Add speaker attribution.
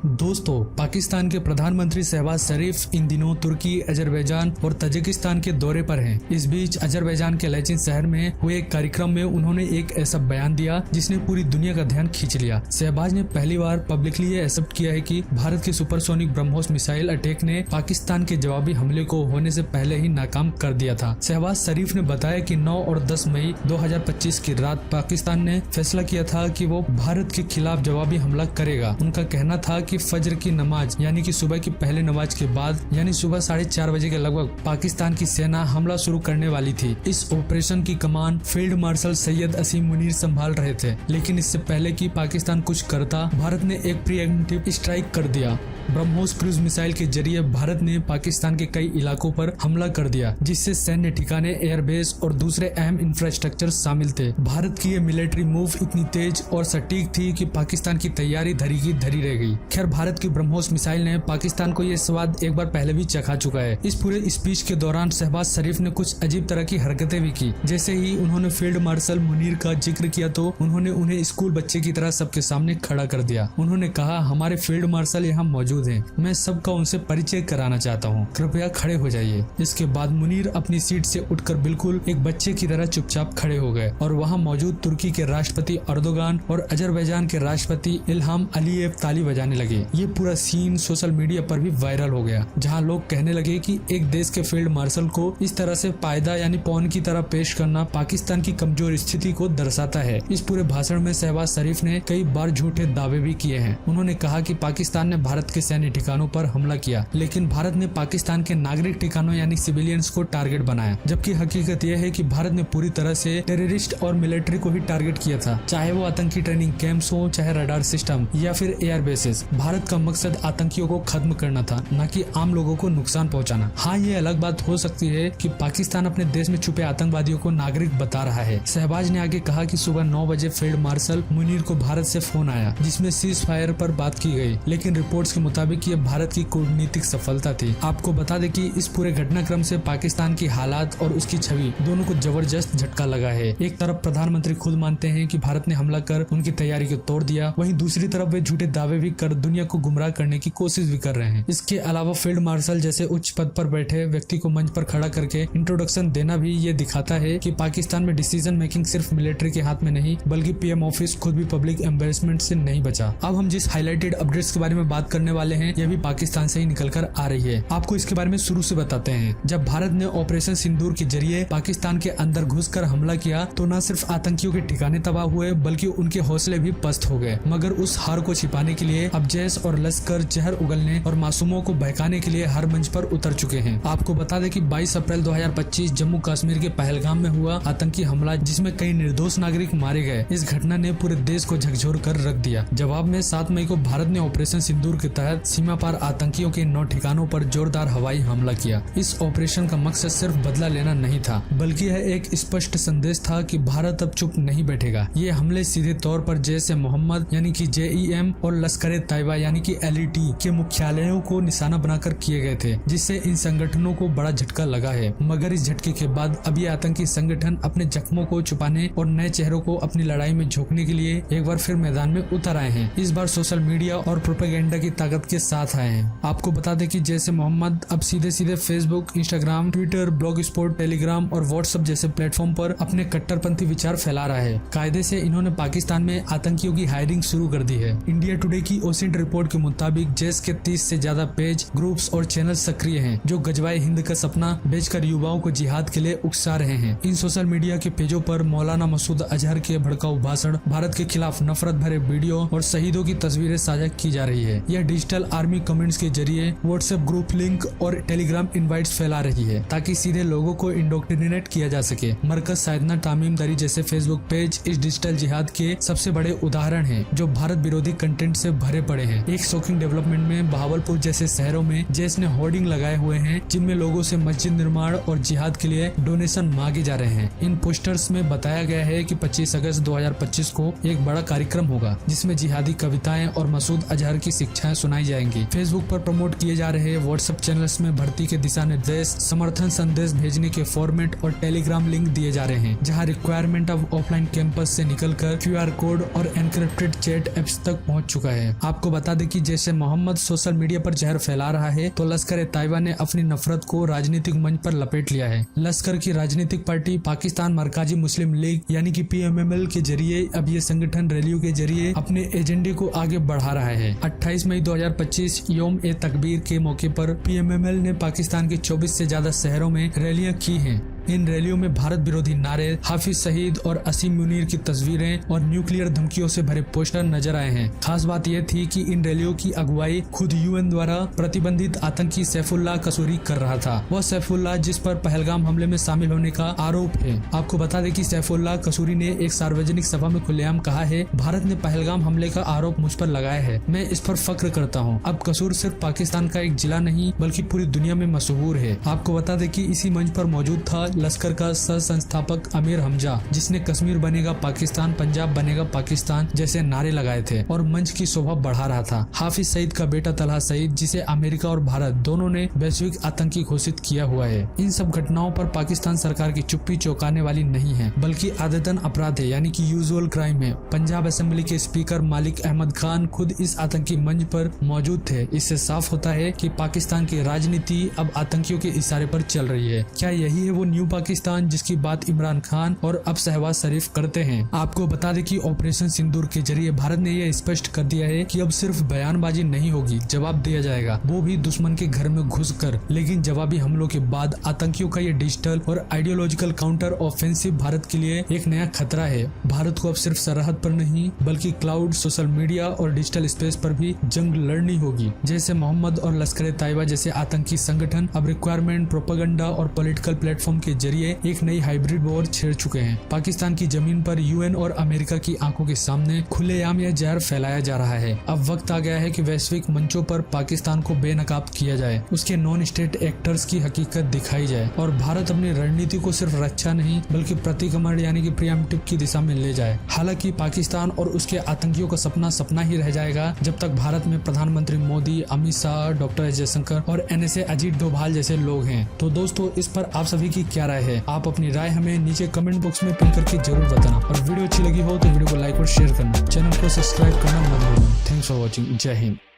Speaker 1: दोस्तों, पाकिस्तान के प्रधानमंत्री शहबाज शरीफ इन दिनों तुर्की, अजरबैजान और तजिकिस्तान के दौरे पर हैं। इस बीच अजरबैजान के लैचिन शहर में हुए एक कार्यक्रम में उन्होंने एक ऐसा बयान दिया जिसने पूरी दुनिया का ध्यान खींच लिया। शहबाज ने पहली बार पब्लिकली ये एक्सेप्ट किया है कि भारत के सुपरसोनिक ब्रह्मोस मिसाइल अटैक ने पाकिस्तान के जवाबी हमले को होने से पहले ही नाकाम कर दिया था। शहबाज शरीफ ने बताया कि 9 और 10 मई 2025 की रात पाकिस्तान ने फैसला किया था कि वो भारत के खिलाफ जवाबी हमला करेगा। उनका कहना था कि फजर की नमाज यानी कि सुबह की पहले नमाज के बाद यानी सुबह 4:30 बजे के लगभग पाकिस्तान की सेना हमला शुरू करने वाली थी। इस ऑपरेशन की कमान फील्ड मार्शल सैयद असीम मुनीर संभाल रहे थे, लेकिन इससे पहले कि पाकिस्तान कुछ करता, भारत ने एक प्रीएम्प्टिव स्ट्राइक कर दिया। ब्रह्मोस क्रूज मिसाइल के जरिए भारत ने पाकिस्तान के कई इलाकों पर हमला कर दिया, जिससे सैन्य ठिकाने, एयरबेस और दूसरे अहम इंफ्रास्ट्रक्चर शामिल थे। भारत की ये मिलिट्री मूव इतनी तेज और सटीक थी कि पाकिस्तान की तैयारी धरी की धरी रह गई। खैर, भारत की ब्रह्मोस मिसाइल ने पाकिस्तान को ये स्वाद एक बार पहले भी चखा चुका है। इस पूरे स्पीच के दौरान शहबाज शरीफ ने कुछ अजीब तरह की हरकतें भी की। जैसे ही उन्होंने फील्ड मार्शल मुनीर का जिक्र किया तो उन्होंने उन्हें स्कूल बच्चे की तरह सबके सामने खड़ा कर दिया। उन्होंने कहा, हमारे फील्ड मार्शल यहाँ मौजूद हैं, मैं सबका उनसे परिचय कराना चाहता हूँ, कृपया खड़े हो जाइए। इसके बाद मुनीर अपनी सीट से उठकर बिल्कुल एक बच्चे की तरह चुपचाप खड़े हो गए और वहाँ मौजूद तुर्की के राष्ट्रपति अर्दोगान और अजरबैजान के राष्ट्रपति इल्हाम अलीयेव ताली बजाने लगे। ये पूरा सीन सोशल मीडिया पर भी वायरल हो गया, जहाँ लोग कहने लगे कि एक देश के फील्ड मार्शल को इस तरह से पायदा यानी पौन की तरह पेश करना पाकिस्तान की कमजोर स्थिति को दर्शाता है। इस पूरे भाषण में शहबाज शरीफ ने कई बार झूठे दावे भी किए हैं। उन्होंने कहा कि पाकिस्तान ने भारत के सैन्य ठिकानों पर हमला किया, लेकिन भारत ने पाकिस्तान के नागरिक ठिकानों यानी सिविलियंस को टारगेट बनाया, जबकि हकीकत यह है कि भारत ने पूरी तरह से टेररिस्ट और मिलिट्री को ही टारगेट किया था, चाहे वो आतंकी ट्रेनिंग कैंप्स हो, चाहे रडार सिस्टम या फिर एयर बेसेस। भारत का मकसद आतंकियों को खत्म करना था, न कि आम लोगों को नुकसान पहुंचाना। हाँ, ये अलग बात हो सकती है कि पाकिस्तान अपने देश में छुपे आतंकवादियों को नागरिक बता रहा है। शहबाज ने आगे कहा कि सुबह 9 बजे फील्ड मार्शल मुनीर को भारत से फोन आया, जिसमें सीज फायर पर बात की गई, लेकिन रिपोर्ट्स के मुताबिक ये भारत की कूटनीतिक सफलता थी। आपको बता दें कि इस पूरे घटनाक्रम से पाकिस्तान की हालात और उसकी छवि दोनों को जबरदस्त झटका लगा है। एक तरफ प्रधानमंत्री खुद मानते हैं कि भारत ने हमला कर उनकी तैयारी को तोड़ दिया, वहीं दूसरी तरफ वे झूठे दावे भी कर दुनिया को गुमराह करने की कोशिश भी कर रहे हैं। इसके अलावा फील्ड मार्शल जैसे उच्च पद पर बैठे व्यक्ति को मंच पर खड़ा करके इंट्रोडक्शन देना भी ये दिखाता है कि पाकिस्तान में डिसीजन मेकिंग सिर्फ मिलिट्री के हाथ में नहीं, बल्कि पीएम ऑफिस खुद भी पब्लिक एम्बेरसमेंट से नहीं बचा। अब हम जिस हाईलाइटेड अपडेट्स के बारे में बात करने वाले हैं, यह भी पाकिस्तान से ही निकल कर आ रही है। आपको इसके बारे में शुरू से बताते हैं। जब भारत ने ऑपरेशन सिंदूर के जरिए पाकिस्तान के अंदर घुसकर हमला किया तो न सिर्फ आतंकियों के ठिकाने तबाह हुए, बल्कि उनके हौसले भी पस्त हो गए। मगर उस हार को छिपाने के लिए अब जैश और लश्कर जहर उगलने और मासूमों को बहकाने के लिए हर मंच पर उतर चुके हैं। आपको बता दें कि 22 अप्रैल 2025 जम्मू कश्मीर के पहलगाम में हुआ आतंकी हमला, जिसमें कई निर्दोष नागरिक मारे गए, इस घटना ने पूरे देश को झकझोर कर रख दिया। जवाब में 7 मई को भारत ने ऑपरेशन सिंदूर के तहत सीमा पार आतंकियों के 9 ठिकानों पर जोरदार हवाई हमला किया। इस ऑपरेशन का मकसद सिर्फ बदला लेना नहीं था, बल्कि यह एक स्पष्ट संदेश था कि भारत अब चुप नहीं बैठेगा। ये हमले सीधे तौर पर जैश-ए-मोहम्मद यानी कि JEM और लश्कर-ए-तैयबा यानी कि LET के मुख्यालयों को निशाना बनाकर किए गए थे, जिससे इन संगठनों को बड़ा झटका लगा है। मगर इस झटके के बाद अब ये आतंकी संगठन अपने जख्मों को छुपाने और नए चेहरों को अपनी लड़ाई में झोंकने के लिए एक बार फिर मैदान में उतर आए हैं। इस बार सोशल मीडिया और प्रोपेगेंडा की ताकत के साथ आए हैं। आपको बता दें कि जैश-ए-मोहम्मद अब सीधे Facebook, Instagram, Twitter, blog spot, Telegram और व्हाट्सएप जैसे प्लेटफॉर्म पर अपने कट्टरपंथी विचार फैला रहा है। कायदे से इन्होंने पाकिस्तान में आतंकियों की हायरिंग शुरू कर दी है। इंडिया टुडे की ओसिंट रिपोर्ट के मुताबिक जैश के 30 से ज्यादा पेज, ग्रुप्स और चैनल सक्रिय हैं, जो गजवाए हिंद का सपना बेचकर युवाओं को जिहाद के लिए उकसा रहे हैं। इन सोशल मीडिया के पेजों पर मौलाना मसूद अजहर के भड़काऊ भाषण, भारत के खिलाफ नफरत भरे वीडियो और शहीदों की तस्वीरें साझा की जा रही है। यह डिजिटल आर्मी कमेंट्स के जरिए व्हाट्सएप ग्रुप लिंक और टेलीग्राम इनवाइट्स फैला रही है, ताकि सीधे लोगों को इंडोक्ट्रिनेट किया जा सके। मरकज साइदना तामीमदारी जैसे फेसबुक पेज इस डिजिटल जिहाद के सबसे बड़े उदाहरण हैं, जो भारत विरोधी कंटेंट से भरे पड़े हैं। एक शॉकिंग डेवलपमेंट में बहावलपुर जैसे शहरों में जैश ने होर्डिंग लगाए हुए हैं, जिनमें लोगों से मस्जिद निर्माण और जिहाद के लिए डोनेशन मांगे जा रहे हैं। इन पोस्टर्स में बताया गया है कि 25 अगस्त 2025 को एक बड़ा कार्यक्रम होगा, जिसमें जिहादी कविताएं और मसूद अजहर की शिक्षाएं सुनाई बनाई जाएंगी। फेसबुक पर प्रमोट किए जा रहे व्हाट्सएप चैनल्स में भर्ती के दिशा निर्देश, समर्थन संदेश भेजने के फॉर्मेट और टेलीग्राम लिंक दिए जा रहे हैं, जहां रिक्वायरमेंट ऑफ ऑफलाइन कैंपस से निकलकर QR कोड और एनक्रिप्टेड चैट एप्स तक पहुंच चुका है। आपको बता दें कि जैसे मोहम्मद सोशल मीडिया पर जहर फैला रहा है, तो लश्कर तैयबा ने अपनी नफरत को राजनीतिक मंच पर लपेट लिया है। लश्कर की राजनीतिक पार्टी पाकिस्तान मरकजी मुस्लिम लीग यानी कि PMML के जरिए अब ये संगठन रैलियों के जरिए अपने एजेंडे को आगे बढ़ा रहा है। 28 मई 2025 यौम ए तकबीर के मौके पर PMML ने पाकिस्तान के 24 से ज्यादा शहरों में रैलियां की हैं। इन रैलियों में भारत विरोधी नारे, हाफिज शहीद और असीम मुनीर की तस्वीरें और न्यूक्लियर धमकियों से भरे पोस्टर नजर आए हैं। खास बात यह थी कि इन रैलियों की अगुवाई खुद UN द्वारा प्रतिबंधित आतंकी सैफुल्लाह कसूरी कर रहा था। वह सैफुल्लाह जिस पर पहलगाम हमले में शामिल होने का आरोप है। आपको बता दें कि सैफुल्लाह कसूरी ने एक सार्वजनिक सभा में खुलेआम कहा है, भारत ने पहलगाम हमले का आरोप मुझ पर लगाया है, मैं इस पर फख्र करता हूँ। अब कसूर सिर्फ पाकिस्तान का एक जिला नहीं बल्कि पूरी दुनिया में मशहूर है। आपको बता दें कि इसी मंच पर मौजूद था लश्कर का सह संस्थापक अमीर हमजा, जिसने कश्मीर बनेगा पाकिस्तान, पंजाब बनेगा पाकिस्तान जैसे नारे लगाए थे और मंच की शोभा बढ़ा रहा था। हाफिज सईद का बेटा तलहा सईद, जिसे अमेरिका और भारत दोनों ने वैश्विक आतंकी घोषित किया हुआ है। इन सब घटनाओं पर पाकिस्तान सरकार की चुप्पी चौंकाने वाली नहीं है, बल्कि आदतन अपराध है, यानी कि यूजुअल क्राइम है। पंजाब असेंबली के स्पीकर मालिक अहमद खान खुद इस आतंकी मंच पर मौजूद थे। इससे साफ होता है कि पाकिस्तान की राजनीति अब आतंकियों के इशारे पर चल रही है। क्या यही है वो न्यू पाकिस्तान जिसकी बात इमरान खान और अब शहबाज शरीफ करते हैं? आपको बता दें कि ऑपरेशन सिंदूर के जरिए भारत ने यह स्पष्ट कर दिया है कि अब सिर्फ बयानबाजी नहीं होगी, जवाब दिया जाएगा, वो भी दुश्मन के घर में घुसकर। लेकिन जवाबी हमलों के बाद आतंकियों का ये डिजिटल और आइडियोलॉजिकल काउंटर ऑफेंसिव भारत के लिए एक नया खतरा है। भारत को अब सिर्फ सरहद पर नहीं बल्कि क्लाउड, सोशल मीडिया और डिजिटल स्पेस पर भी जंग लड़नी होगी। जैसे मोहम्मद और लश्कर तैयबा जैसे आतंकी संगठन अब रिक्वायरमेंट, प्रोपेगेंडा और पॉलिटिकल प्लेटफॉर्म के जरिए एक नई हाइब्रिड वॉर छेड़ चुके हैं। पाकिस्तान की जमीन पर UN और अमेरिका की आंखों के सामने खुलेआम यह जहर फैलाया जा रहा है। अब वक्त आ गया है कि वैश्विक मंचों पर पाकिस्तान को बेनकाब किया जाए, उसके नॉन स्टेट एक्टर्स की हकीकत दिखाई जाए और भारत अपनी रणनीति को सिर्फ रक्षा नहीं बल्कि प्रतिक्रमण यानी कि प्रीएम्प्टिव की दिशा में ले जाए। हालांकि पाकिस्तान और उसके आतंकियों का सपना सपना ही रह जाएगा जब तक भारत में प्रधानमंत्री मोदी, अमित शाह, डॉक्टर जयशंकर और NSA अजीत डोभाल जैसे लोग हैं। तो दोस्तों, इस पर आप सभी की क्या राय है? आप अपनी राय हमें नीचे कमेंट बॉक्स में पिन करके जरूर बताना और वीडियो अच्छी लगी हो तो वीडियो को लाइक और शेयर करना, चैनल को सब्सक्राइब करना मत भूलना। Thanks for watching. जय हिंद।